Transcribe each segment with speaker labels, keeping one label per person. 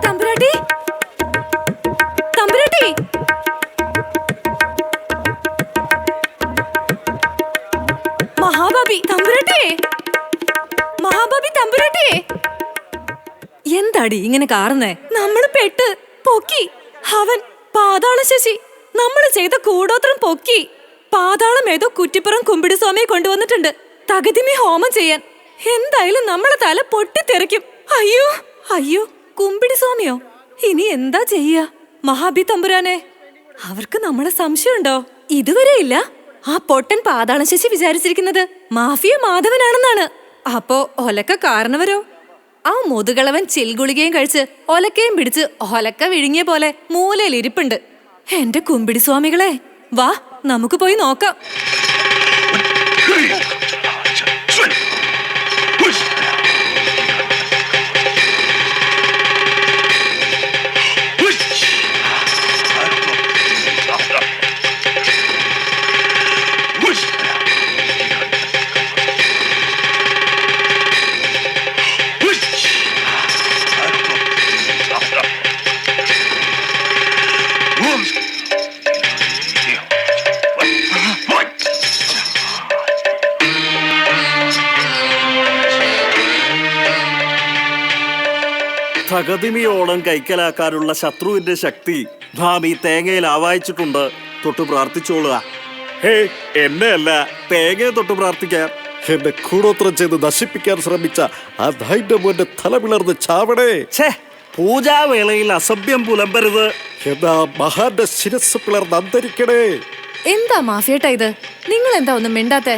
Speaker 1: തമ്പുരാട്ടി, തമ്പുരാട്ടി, മഹാബാബി തമ്പുരാട്ടിയെ, മഹാബാബി തമ്പുരാട്ടിയെ. എന്താടി ഇങ്ങനെ കാറുന്നേ? നമ്മള് പെട്ട് പൊക്കി. അവൻ പാതാള ശശി നമ്മള് ചെയ്ത കൂടോത്രം പൊക്കി. പാതാളം ഏതോ കുറ്റിപ്പുറം കുമ്പിടി സ്വാമിയെ കൊണ്ടുവന്നിട്ടുണ്ട് തകതിമി ഹോമം ചെയ്യാൻ. എന്തായാലും നമ്മളെ തല പൊട്ടിത്തെറിക്കും. അയ്യോ അയ്യോ, കുമ്പിടി സ്വാമിയോ? ഇനി എന്താ ചെയ്യാ? മഹാബി തമ്പുരാനെ, അവർക്ക് നമ്മളെ സംശയമുണ്ടോ? ഇതുവരെ ഇല്ല. ആ പൊട്ടൻ പാതാളം ശശി വിചാരിച്ചിരിക്കുന്നത് മാഫിയ മാധവനാണെന്നാണ്. അപ്പോ ഒലക്ക കാരണവരോ? ആ മുതുകളവൻ ചിൽഗുളികയും കഴിച്ച് ഒലക്കയും പിടിച്ച് ഒലക്ക വിഴുങ്ങിയ പോലെ മൂലയിലിരിപ്പുണ്ട്. എന്റെ കുമ്പിടി സ്വാമികളെ, വാ നമുക്ക് പോയി നോക്കാം.
Speaker 2: തകതിമിയോളം കൈക്കലാക്കാനുള്ള ശത്രുവിന്റെ ശക്തി നാം ഈ തേങ്ങയിൽ ആവാഹിച്ചിട്ടുണ്ട്. തൊട്ട് പ്രാർത്ഥിച്ചോളുക. ഹേ, എന്നെ അല്ല, തേങ്ങയെ തൊട്ട് പ്രാർത്ഥിക്കാൻ.
Speaker 3: എന്നെ കൂടോത്രം ചെയ്ത് നശിപ്പിക്കാൻ ശ്രമിച്ച ആ നായിന്റെ മോന്റെ തല പിളർന്ന് ചാവണേ.
Speaker 2: ഛേ, പൂജാവേളയിൽ അസഭ്യം പുലമ്പരുത്.
Speaker 3: എന്നാ മഹാന്റെ ശിരസ് പിളർന്ന് അന്തരിക്കണേ.
Speaker 1: എന്താ മാഫിയേട്ടാ ഇത്? നിങ്ങൾ എന്താ ഒന്നും മിണ്ടാത്തെ?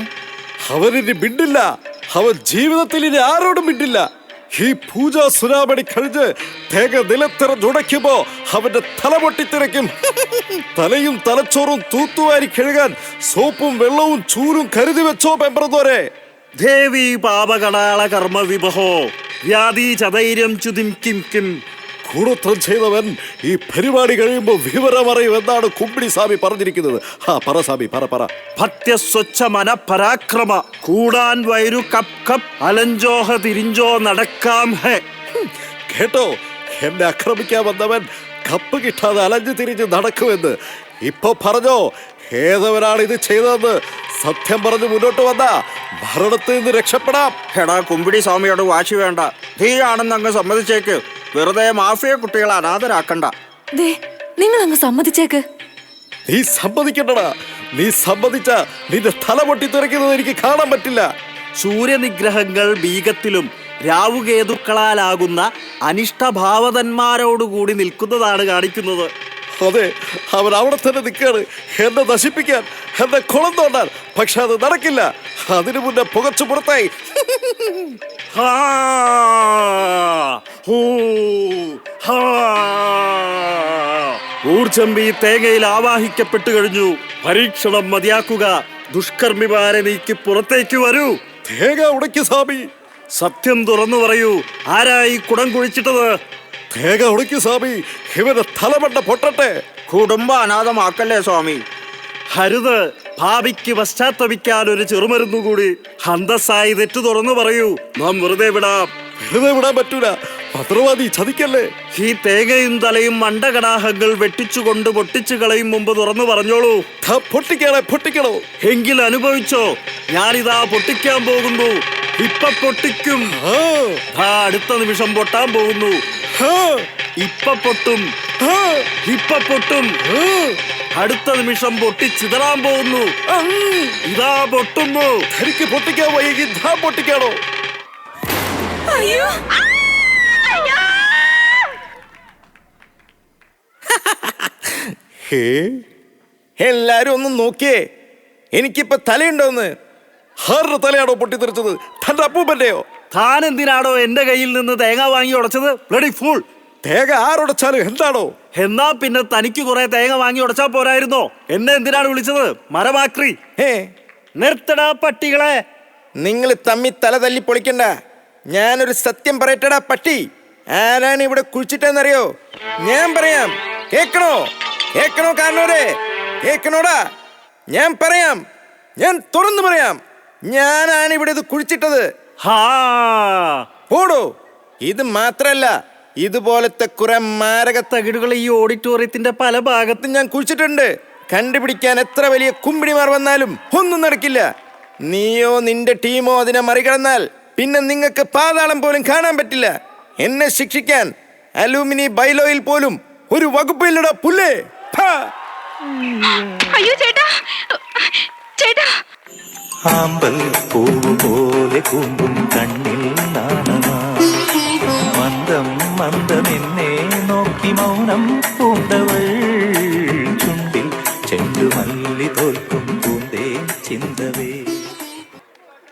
Speaker 3: അവനിനി മിണ്ടില്ല. അവൻ ജീവിതത്തിൽ ഇനി ആരോടും മിണ്ടില്ല. ഈ പൂജാ സുനാമണി കഴിഞ്ഞ് തേങ്ങ നിലത്തിറഞ്ഞുടയ്ക്കുമ്പോ അവന്റെ തല പൊട്ടിത്തിരക്കും. തലയും തലച്ചോറും തൂത്തുവാരി കഴുകാൻ സോപ്പും വെള്ളവും ചൂരും കരുതി വെച്ചോ പെമ്പറന്നോരെ.
Speaker 2: ദേവി പാപകടാള കർമ്മ വിഭഹോ വ്യാധി ചതൈര്യം ചുതിം കിം കിം.
Speaker 3: കൂടോത്രം ചെയ്തവൻ ഈ പരിപാടി കഴിയുമ്പോ വിവരമറിയും എന്നാണ് കുമ്പിടി സ്വാമി പറഞ്ഞിരിക്കുന്നത്. പറ സ്വാമി, പറ.
Speaker 2: ഭക്ത്യസ്വച്ഛ മനപരാക്രമ കൂടാൻ വൈരു കപ് കപ് അലഞ്ചോഹ തിരിഞ്ചോ നടക്കാം ഹേ.
Speaker 3: കേട്ടോ, എന്നെ ആക്രമിക്കാൻ വന്നവൻ കപ്പ് കിട്ടാതെ അലഞ്ഞു തിരിഞ്ഞ് നടക്കുമെന്ന്. ഇപ്പൊ പറഞ്ഞോ ഏതവനാണ് ഇത് ചെയ്തതെന്ന്? സത്യം പറഞ്ഞ് മുന്നോട്ട് വന്ന മരണത്തിൽ നിന്ന് രക്ഷപ്പെടാം.
Speaker 2: എടാ കുമ്പിടി സ്വാമിയോട് വാശി വേണ്ട. ധീയാണെന്ന് അങ്ങ് സമ്മതിച്ചേക്ക്. വെറുതെ മാഫിയ കുട്ടികളെ അനാഥരാക്കണ്ട.
Speaker 1: നിങ്ങൾ അങ്ങ് സമ്മതിച്ചേക്ക്.
Speaker 3: നീ സമ്മതിക്കണ്ടടാ. നീ സമ്മതിച്ച നിന്റെ തല പൊട്ടിത്തെറിക്കുന്നത് എനിക്ക് കാണാൻ പറ്റില്ല.
Speaker 2: സൂര്യനിഗ്രഹങ്ങൾ ബീഗത്തിലും രാവുകേതുക്കളാലാകുന്ന അനിഷ്ടഭാവതന്മാരോടുകൂടി നിൽക്കുന്നതാണ് കാണിക്കുന്നത്.
Speaker 3: അതെ, അവൻ അവിടെ തന്നെ നിൽക്കാണ് എന്നെ നശിപ്പിക്കാൻ, എന്നെ കുളം തോണ്ടാൻ. പക്ഷെ അത് നടക്കില്ല. അതിനു മുന്നേ പുകച്ചു പുറത്തായി.
Speaker 2: ഊർജമ്പി തേങ്ങയിൽ ആവാഹിക്കപ്പെട്ടു കഴിഞ്ഞു. പരീക്ഷണം മതിയാക്കുക. ദുഷ്കർമ്മിമാരെ നീക്കി പുറത്തേക്ക് വരൂ.
Speaker 3: തേങ്ങ ഉടക്കി സ്വാമി.
Speaker 2: സത്യം തുറന്നു പറയൂ, ആരായി കുടം കുഴിച്ചിട്ടത്?
Speaker 3: തേങ്ങ ഉടക്കി സ്വാമി. ഇവന്റെ തലമണ്ട പൊട്ടട്ടെ.
Speaker 2: കുടുംബ അനാഥമാക്കല്ലേ സ്വാമി. ഹരുത്. ഭാവിക്ക് പശ്ചാത്തപിക്കാൻ ഒരു ചെറുമരുന്നുകൂടി. അന്തസ്സായി തെറ്റു തുറന്നു പറയൂ. നാം വെറുതെ വിടാം.
Speaker 3: വെറുതെ വിടാൻ പറ്റൂല. പത്രവാദി ചതിക്കല്ലേ.
Speaker 2: ഈ തേങ്ങയും തലയും മണ്ടകടാഹങ്ങൾ വെട്ടിച്ചുകൊണ്ട് പൊട്ടിച്ചു കളയും മുമ്പ് തുറന്നു പറഞ്ഞോളൂ.
Speaker 3: പൊട്ടിക്കണോ?
Speaker 2: എങ്കിൽ അനുഭവിച്ചോ. ഞാനിതാ പൊട്ടിക്കാൻ പോകുന്നു. ഇപ്പൊ പൊട്ടിക്കും. അടുത്ത നിമിഷം പൊട്ടാൻ പോകുന്നു. ഇപ്പൊ പൊട്ടും. അടുത്ത നിമിഷം പൊട്ടി ചിതറാൻ പോകുന്നു. ഇതാ പൊട്ടുന്നു.
Speaker 3: എനിക്ക് പൊട്ടിക്കാൻ വയ്യെങ്കിൽ പൊട്ടിക്കാണോ?
Speaker 1: അയ്യോ,
Speaker 4: എല്ലാരും ഒന്നും നോക്കിയേ. എനിക്കിപ്പോ തലയുണ്ടോന്ന്.
Speaker 3: ആരുടെ തലയാണോ പൊട്ടിത്തെറിച്ചത്? തന്റെ അപ്പൂപ്പന്റെയോ?
Speaker 2: താൻ എന്തിനാണോ എന്റെ കയ്യിൽ നിന്ന് തേങ്ങ വാങ്ങി ഉടച്ചത്? Bloody fool.
Speaker 3: തേങ്ങ ആരുടച്ചാലും എന്താണോ?
Speaker 2: എന്നാ പിന്നെ തനിക്ക് കുറെ തേങ്ങ വാങ്ങി ഉടച്ചാ പോരായിരുന്നോ? എന്നെ എന്തിനാണ് വിളിച്ചത്? മരമാക്രി.
Speaker 4: നിർത്തടാ പട്ടികളെ. നിങ്ങൾ തമ്മി തല തല്ലി പൊളിക്കണ്ട. ഞാനൊരു സത്യം പറയട്ടടാ പട്ടി. ആരാണ് ഇവിടെ കുഴിച്ചിട്ടെന്നറിയോ? ഞാൻ പറയാം. കേക്കണോ കാരണവരെ? കേക്കണോടാ? ഞാൻ പറയാം. ഞാൻ തുറന്നു പറയാം. ഞാനാണ് ഇവിടെ ഇത് കുഴിച്ചിട്ടത്.
Speaker 2: ഹാ
Speaker 4: ഓടോ. ഇത് മാത്രല്ല, ഇതുപോലത്തെ കുറെ മാരക
Speaker 2: തകിടുകൾ ഈ ഓഡിറ്റോറിയത്തിന്റെ പല ഭാഗത്തും
Speaker 4: ഞാൻ കുഴിച്ചിട്ടുണ്ട്. കണ്ടുപിടിക്കാൻ എത്ര വലിയ കുമ്പിടിമാർ വന്നാലും ഒന്നും നടക്കില്ല. നീയോ നിന്റെ ടീമോ അതിനെ മറികടന്നാൽ പിന്നെ നിങ്ങൾക്ക് പാതാളം പോലും കാണാൻ പറ്റില്ല. എന്നെ ശിക്ഷിക്കാൻ അലൂമിനി ബൈലോയിൽ പോലും ഒരു വകുപ്പില്ലട പുല്ലേ.
Speaker 1: അയ്യോ ചേട്ടാ, ചേട്ടാ.
Speaker 5: ആമ്പൽ പൂവ് പോലെ കൂമ്പും കണ്ണിൽ നാണമാ മന്ദം മന്ദം എന്നെ നോക്കി മൗനം പൂണ്ടവൾ